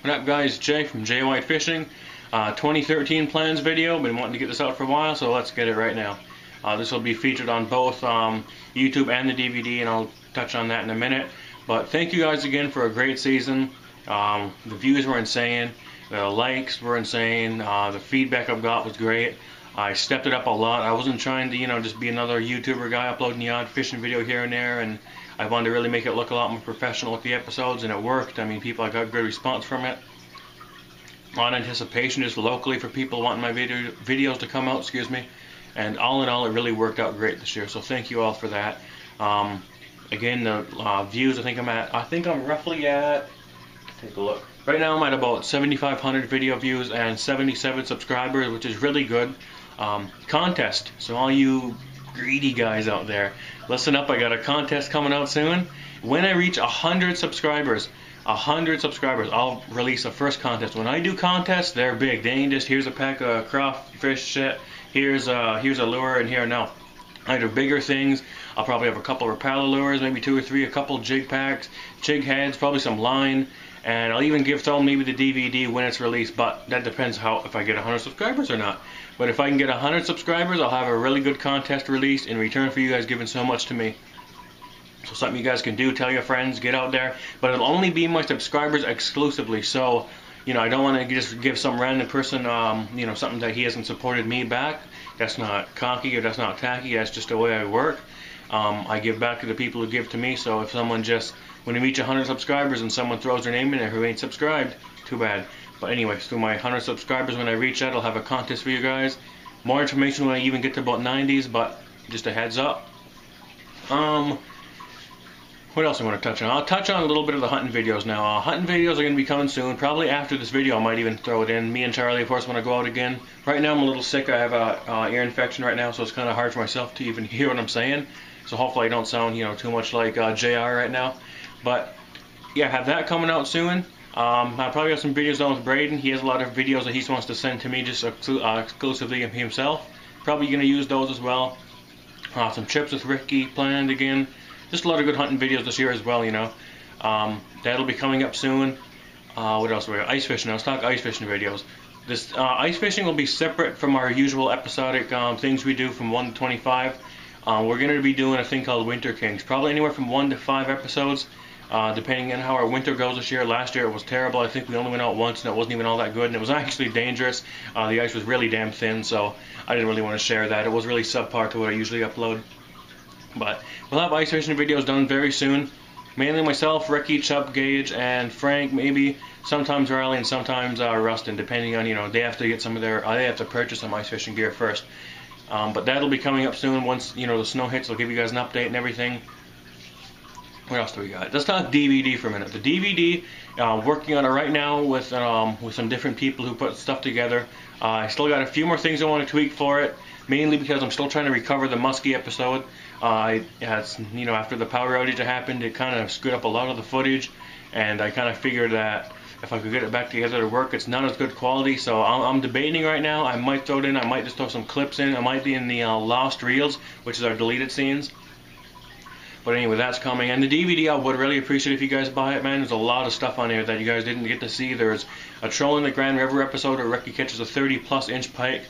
What up, guys? Jay from Jay White Fishing. 2013 plans video. Been wanting to get this out for a while, so let's get it right now. This will be featured on both YouTube and the DVD, and I'll touch on that in a minute. But thank you guys again for a great season. The views were insane. The likes were insane. The feedback I've got was great. I stepped it up a lot. I wasn't trying to, just be another YouTuber guy uploading the odd fishing video here and there, and I wanted to really make it look a lot more professional with the episodes, and it worked. I mean, I got good response from it. A lot of anticipation just locally for people wanting my videos to come out, excuse me. And all in all, it really worked out great this year, so thank you all for that. Again, the views, I think I'm roughly at, take a look. Right now I'm at about 7,500 video views and 77 subscribers, which is really good. Contest, so all you greedy guys out there, listen up, I got a contest coming out soon. When I reach 100 subscribers, I'll release a first contest. When I do contests, they're big. They ain't just here's a pack of crawfish shit, here's a lure, and here. No, I do bigger things. I'll probably have a couple of Rapala lures, maybe 2 or 3, a couple jig packs, jig heads, probably some line, and I'll even throw maybe the DVD when it's released, but that depends if I get 100 subscribers or not. But if I can get 100 subscribers, I'll have a really good contest released in return for you guys giving so much to me. So something you guys can do, tell your friends, get out there. But it'll only be my subscribers exclusively. So, I don't want to just give some random person, something that he hasn't supported me back. That's not cocky or that's not tacky. That's just the way I work. I give back to the people who give to me. So if someone when we reach 100 subscribers and someone throws their name in there who ain't subscribed, too bad. But anyways, through my 100 subscribers, when I reach that, I'll have a contest for you guys. More information when I even get to about 90s, but just a heads up. What else I want to touch on? I'll touch on a little bit of the hunting videos now. Hunting videos are going to be coming soon. Probably after this video, I might even throw it in. Me and Charlie, of course, want to go out again. Right now, I'm a little sick. I have a ear infection right now, so it's kind of hard for myself to even hear what I'm saying. So hopefully I don't sound, too much like JR right now. But yeah, I have that coming out soon. I'll probably have some videos done with Braden. He has a lot of videos that he wants to send to me just exclusively himself. Probably going to use those as well. Some trips with Ricky planned again. Just a lot of good hunting videos this year as well, That'll be coming up soon. What else we got? Ice fishing. Let's talk ice fishing videos. This ice fishing will be separate from our usual episodic things we do from 1 to 25. We're going to be doing a thing called Winter Kings. Probably anywhere from 1 to 5 episodes. Depending on how our winter goes this year. Last year it was terrible. I think we only went out once and it wasn't even all that good, and it was actually dangerous. The ice was really damn thin, so I didn't really want to share that. It was really subpar to what I usually upload. But we'll have ice fishing videos done very soon. Mainly myself, Ricky, Chubb, Gage, and Frank, maybe. Sometimes Riley and sometimes Rustin, depending on, they have to get they have to purchase some ice fishing gear first. But that'll be coming up soon. Once, the snow hits, I'll give you guys an update and everything. What else do we got? Let's talk DVD for a minute. The DVD, working on it right now with some different people who put stuff together. I still got a few more things I want to tweak for it, mainly because I'm still trying to recover the Muskie episode. After the power outage that happened, it kind of screwed up a lot of the footage, and I kind of figured that if I could get it back together to work, it's not as good quality. So I'm debating right now. I might throw it in. I might just throw some clips in. I might be in the Lost Reels, which is our deleted scenes. But anyway, that's coming. And the DVD, I would really appreciate if you guys buy it, man. There's a lot of stuff on here that you guys didn't get to see. There's a Trolling the Grand River episode where Ricky catches a 30+ inch pike.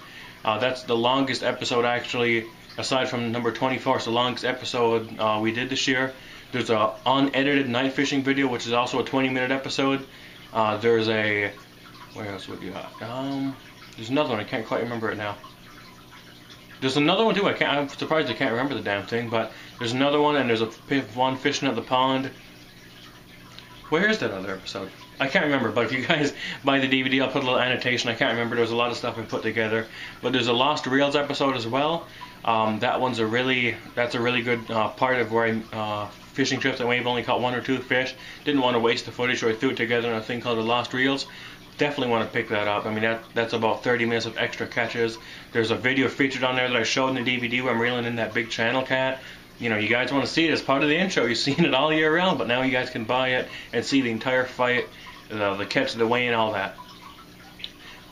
That's the longest episode, actually, aside from number 24. It's the longest episode we did this year. There's a unedited night fishing video, which is also a 20-minute episode. There's a... What else would you got? There's another one. I can't quite remember it now. There's another one too. I'm surprised I can't remember the damn thing, but there's another one, and there's one fishing at the pond. Where is that other episode? I can't remember, but if you guys buy the DVD, I'll put a little annotation. I can't remember. There's a lot of stuff I put together, but there's a Lost Reels episode as well. That's a really good part of where I fishing trips that we've only caught 1 or 2 fish. Didn't want to waste the footage, so I threw it together in a thing called the Lost Reels. Definitely want to pick that up. I mean, that's about 30 minutes of extra catches. There's a video featured on there that I showed in the DVD where I'm reeling in that big channel cat. You guys want to see it as part of the intro. You've seen it all year round, but now you guys can buy it and see the entire fight, the catch, the weigh-in, all that.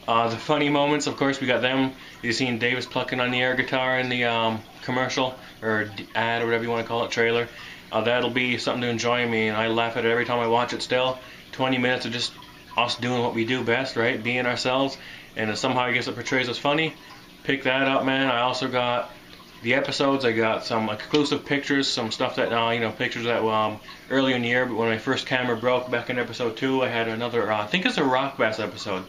The funny moments, of course, we got them. You've seen Davis plucking on the air guitar in the commercial, or ad, or whatever you want to call it, trailer. That'll be something to enjoy me, and I laugh at it every time I watch it still. 20 minutes of just us doing what we do best, right? Being ourselves, and somehow I guess it portrays us funny. Pick that up, man. I also got the episodes. I got some exclusive pictures, some stuff that pictures that earlier in the year. But when my first camera broke back in episode 2, I had another. I think it's a rock bass episode.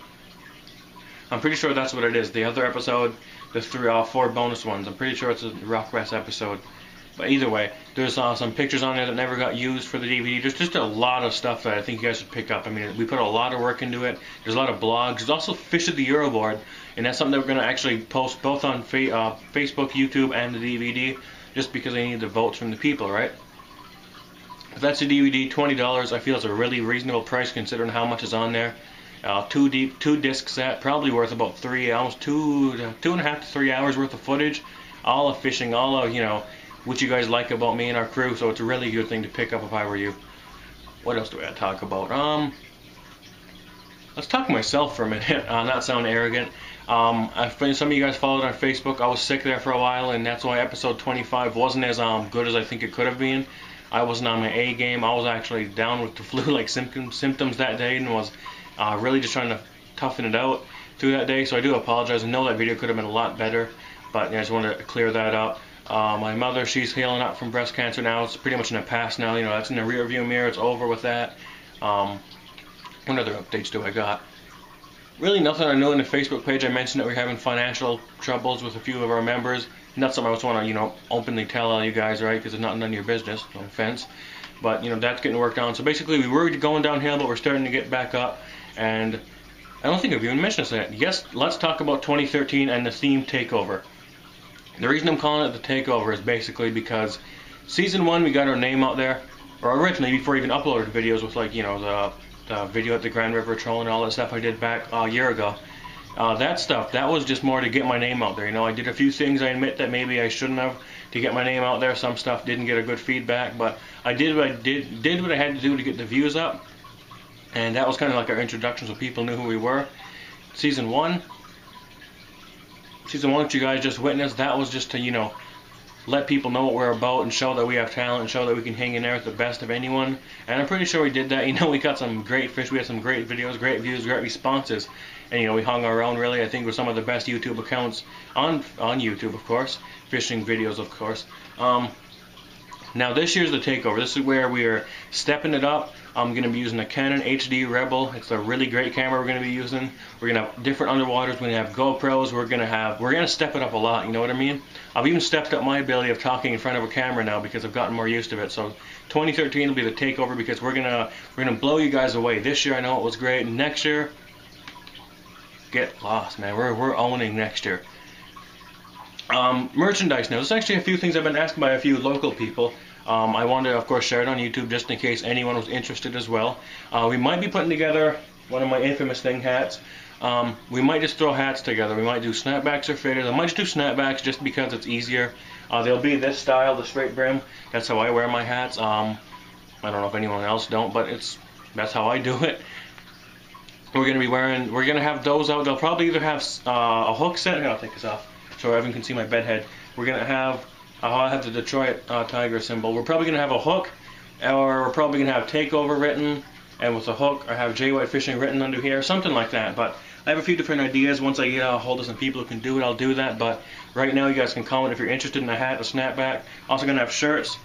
I'm pretty sure that's what it is. The other episode, the 4 bonus ones. I'm pretty sure it's a rock bass episode. But either way, there's some pictures on there that never got used for the DVD. There's just a lot of stuff that I think you guys should pick up. I mean, we put a lot of work into it. There's a lot of blogs. There's also Fish at the Euroboard, and that's something that we're going to actually post both on Facebook, YouTube, and the DVD, just because I need the votes from the people, right? If that's a DVD, $20. I feel it's a really reasonable price considering how much is on there. 2 disc set, probably worth about almost 2.5 to 3 hours worth of footage, all of fishing, all of what you guys like about me and our crew. So it's a really good thing to pick up if I were you. What else do we have to talk about? Let's talk myself for a minute. Not sound arrogant. Some of you guys followed on Facebook. I was sick there for a while, and that's why episode 25 wasn't as good as I think it could have been. I wasn't on my A game. I was actually down with the flu-like symptoms that day, and was really just trying to toughen it out through that day. So I do apologize. I know that video could have been a lot better, but I just wanted to clear that up. My mother, she's healing up from breast cancer now. It's pretty much in the past now. That's in the rear view mirror. It's over with that. What other updates do I got? Really nothing. I know in the Facebook page I mentioned that we're having financial troubles with a few of our members. Not something I just want to, openly tell all you guys, right? Because it's not none of your business. No offense. But, that's getting worked on. So basically we were going downhill, but we're starting to get back up. And I don't think I've even mentioned this yet. Yes, let's talk about 2013 and the theme takeover. The reason I'm calling it the takeover is basically because season 1 we got our name out there, or originally before I even uploaded videos with the video at the Grand River Troll and all that stuff I did back a year ago. That stuff, that was just more to get my name out there. I did a few things I admit that maybe I shouldn't have to get my name out there. Some stuff didn't get a good feedback, but I did what I had to do to get the views up, and that was kind of like our introduction so people knew who we were. Season 1, that you guys just witnessed, that was just to, let people know what we're about and show that we have talent and show that we can hang in there with the best of anyone. And I'm pretty sure we did that. We got some great fish. We had some great videos, great views, great responses. And, we hung around really, I think, with some of the best YouTube accounts on YouTube, of course. Fishing videos, of course. Now this year's the takeover. This is where we're stepping it up. I'm going to be using a Canon HD Rebel. It's a really great camera we're going to be using. We're going to have different underwaters. We're going to have GoPros. We're going to step it up a lot, you know what I mean? I've even stepped up my ability of talking in front of a camera now because I've gotten more used to it. So 2013 will be the takeover because we're gonna blow you guys away. This year I know it was great. Next year, get lost, man. We're owning next year. Merchandise now. There's actually a few things I've been asked by a few local people. I wanted to, of course, share it on YouTube just in case anyone was interested as well. We might be putting together one of my infamous thing hats. We might just throw hats together. We might do snapbacks or faders. I might just do snapbacks just because it's easier. They'll be this style, the straight brim. That's how I wear my hats. I don't know if anyone else don't, but that's how I do it. We're gonna have those out. They'll probably either have a hook set. Here, I'll take this off so everyone can see my bed head. We're gonna have I'll have the Detroit Tiger symbol. We're probably gonna have a hook, or we're probably gonna have takeover written, and with a hook, I have J White Fishing written under here, something like that. But I have a few different ideas. Once I get a hold of some people who can do it, I'll do that. But right now, you guys can comment if you're interested in a hat, a snapback. Also gonna have shirts.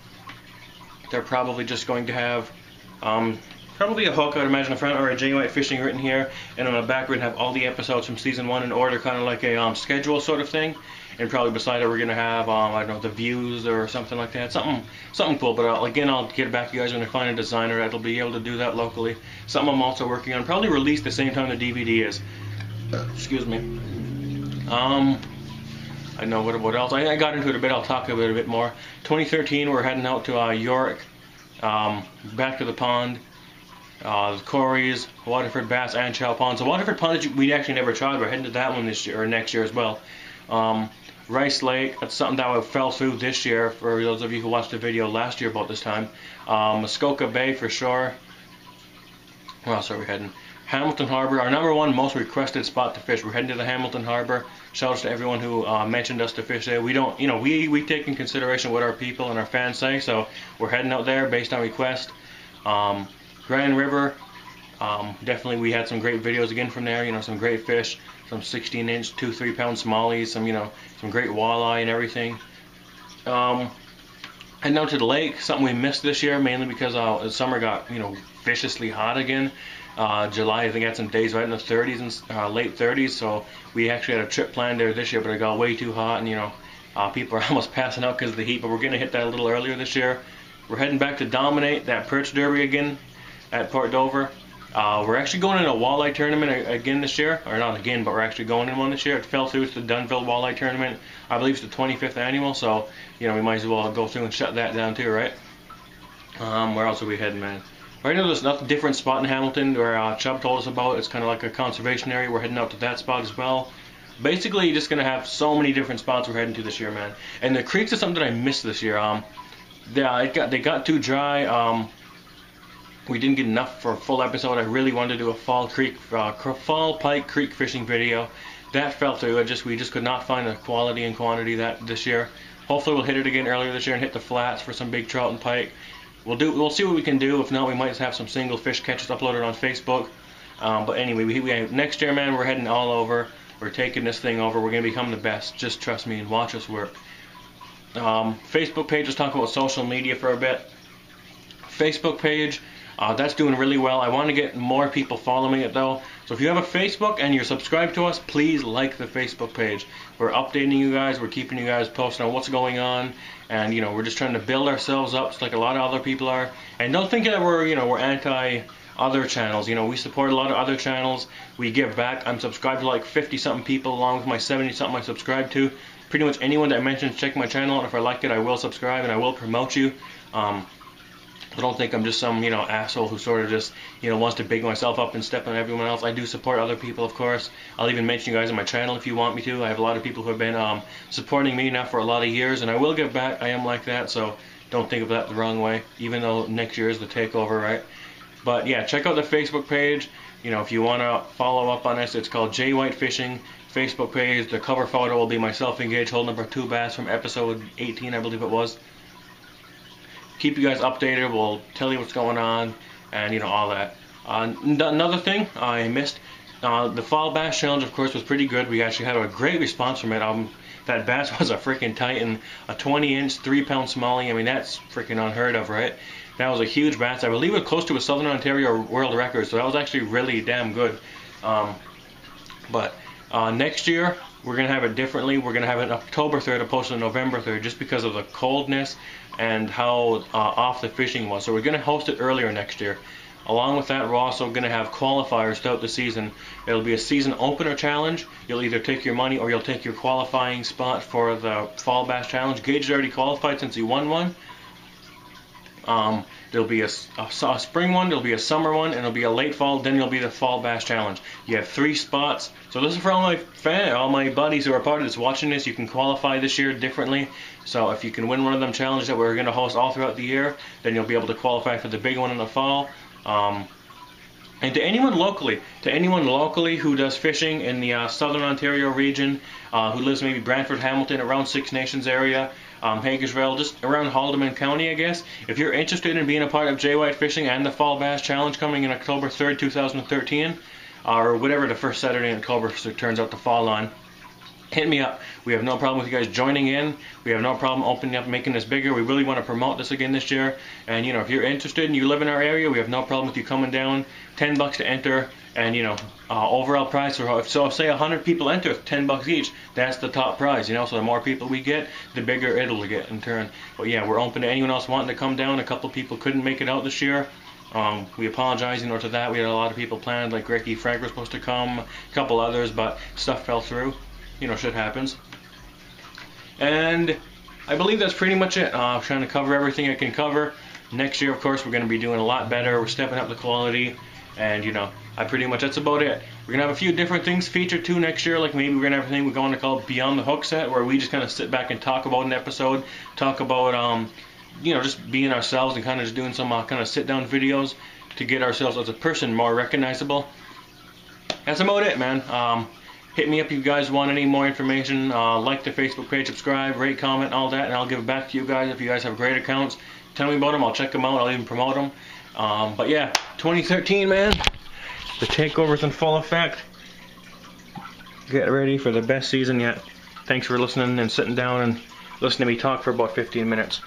They're probably just going to have probably a hook, I would imagine, in the front, or a J White Fishing written here, and on the back we're gonna have all the episodes from season 1 in order, kind of like a schedule sort of thing. And probably beside it we're gonna have I don't know, the views or something like that, something cool. But again, I'll get back to you guys when I find a designer that'll be able to do that locally. Something I'm also working on, probably released the same time the DVD is. Excuse me. I know what else. I got into it a bit. I'll talk about it a bit more. 2013, we're heading out to York, back to the pond. The Corey's, Waterford Bass, and Chow Pond. So Waterford Pond we actually never tried. We're heading to that one this year or next year as well. Rice Lake, that's something that fell through this year for those of you who watched the video last year about this time. Muskoka Bay for sure. Where else are we heading? Hamilton Harbor, our #1 most requested spot to fish. We're heading to the Hamilton Harbor. Shout out to everyone who mentioned us to fish there. We don't, we take in consideration what our people and our fans say, so we're heading out there based on request. Grand River, Definitely we had some great videos again from there, you know, some great fish, some 16-inch, 2-3 pound smallies, some, you know, some great walleye and everything. Heading out to the lake, something we missed this year mainly because the summer got, you know, viciously hot again. July, I think, had some days right in the 30s and late 30s, so we actually had a trip planned there this year, but it got way too hot, and you know, people are almost passing out because of the heat. But we're gonna hit that a little earlier this year. We're heading back to dominate that perch derby again at Port Dover. We're actually going in a walleye tournament again this year, or not again, but we're actually going in one this year. It fell through. It's the Dunville Walleye Tournament. I believe it's the 25th annual, so you know, we might as well go through and shut that down too, right? Where else are we heading, man? Right now there's another different spot in Hamilton where Chubb told us about. It's kind of like a conservation area. We're heading out to that spot as well. Basically, you're just going to have so many different spots we're heading to this year, man. And the creeks is something that I missed this year. They got too dry. We didn't get enough for a full episode. I really wanted to do a fall pike creek fishing video. That fell through. We just could not find the quality and quantity this year. Hopefully we'll hit it again earlier this year and hit the flats for some big trout and pike. We'll see what we can do. If not, we might just have some single fish catches uploaded on Facebook. But anyway, next year, man, we're heading all over. We're taking this thing over. We're going to become the best. Just trust me and watch us work. Facebook page, let's talk about social media for a bit. Facebook page, that's doing really well. I want to get more people following it though. So if you have a Facebook and you're subscribed to us, please like the Facebook page. We're updating you guys. We're keeping you guys posted on what's going on. And you know, we're just trying to build ourselves up just like a lot of other people are. And don't think that we're anti other channels. You know, we support a lot of other channels. We give back. I'm subscribed to like 50 something people along with my 70 something I subscribe to. Pretty much anyone that mentions check my channel out. If I like it, I will subscribe and I will promote you. I don't think I'm just some, you know, asshole who sort of just, you know, wants to big myself up and step on everyone else. I do support other people, of course. I'll even mention you guys on my channel if you want me to. I have a lot of people who have been supporting me now for a lot of years, and I will give back. I am like that, so don't think of that the wrong way, even though next year is the takeover, right? But yeah, check out the Facebook page. You know, if you want to follow up on this, it's called J White Fishing Facebook page. The cover photo will be myself engaged holding up 2 bass from episode 18, I believe it was. Keep you guys updated. We'll tell you what's going on, and you know, all that. Another thing I missed, the Fall Bass Challenge, of course, was pretty good. We actually had a great response from it. That bass was a freaking titan, a 20-inch, 3-pound smallie. I mean, that's freaking unheard of, right? That was a huge bass. I believe it was close to a Southern Ontario world record, so that was actually really damn good. But next year, we're going to have it differently. We're going to have it October 3rd opposed to November 3rd just because of the coldness and how off the fishing was. So we're going to host it earlier next year. Along with that, we're also going to have qualifiers throughout the season. It'll be a season opener challenge. You'll either take your money or you'll take your qualifying spot for the Fall Bass Challenge. Gage is already qualified since he won one. There'll be a spring one, there'll be a summer one, and there'll be a late fall, then there'll be the Fall Bass Challenge. You have 3 spots. So this is for all my buddies who are part of this watching this. You can qualify this year differently. So if you can win one of them challenges that we're going to host all throughout the year, then you'll be able to qualify for the big one in the fall. And to anyone locally who does fishing in the Southern Ontario region, who lives maybe Brantford, Hamilton, around Six Nations area, Hagersville, just around Haldimand County, I guess. If you're interested in being a part of J White Fishing and the Fall Bass Challenge coming in October 3rd, 2013, or whatever the first Saturday in October turns out to fall on, hit me up. We have no problem with you guys joining in. We have no problem opening up and making this bigger. We really want to promote this again this year. And you know, if you're interested and you live in our area, we have no problem with you coming down. $10 to enter, and you know, overall price. So say 100 people enter, $10 each. That's the top prize. You know, so the more people we get, the bigger it'll get in turn. But yeah, we're open to anyone else wanting to come down. A couple people couldn't make it out this year. We apologize, you know, to that. We had a lot of people planned, like Ricky Frank was supposed to come, a couple others, but stuff fell through. You know, shit happens. And I believe that's pretty much it. I'm trying to cover everything I can cover. Next year, of course, we're going to be doing a lot better. We're stepping up the quality. And, you know, that's about it. We're going to have a few different things featured too next year. Like maybe we're going to have a thing we're going to call Beyond the Hook Set, where we just kind of sit back and talk about an episode. Talk about, you know, just being ourselves and kind of just doing some kind of sit-down videos to get ourselves as a person more recognizable. That's about it, man. Hit me up if you guys want any more information. Like the Facebook page, subscribe, rate, comment, all that, and I'll give it back to you guys if you guys have great accounts. Tell me about them. I'll check them out. I'll even promote them. But yeah, 2013, man. The takeover's in full effect. Get ready for the best season yet. Thanks for listening and sitting down and listening to me talk for about 15 minutes.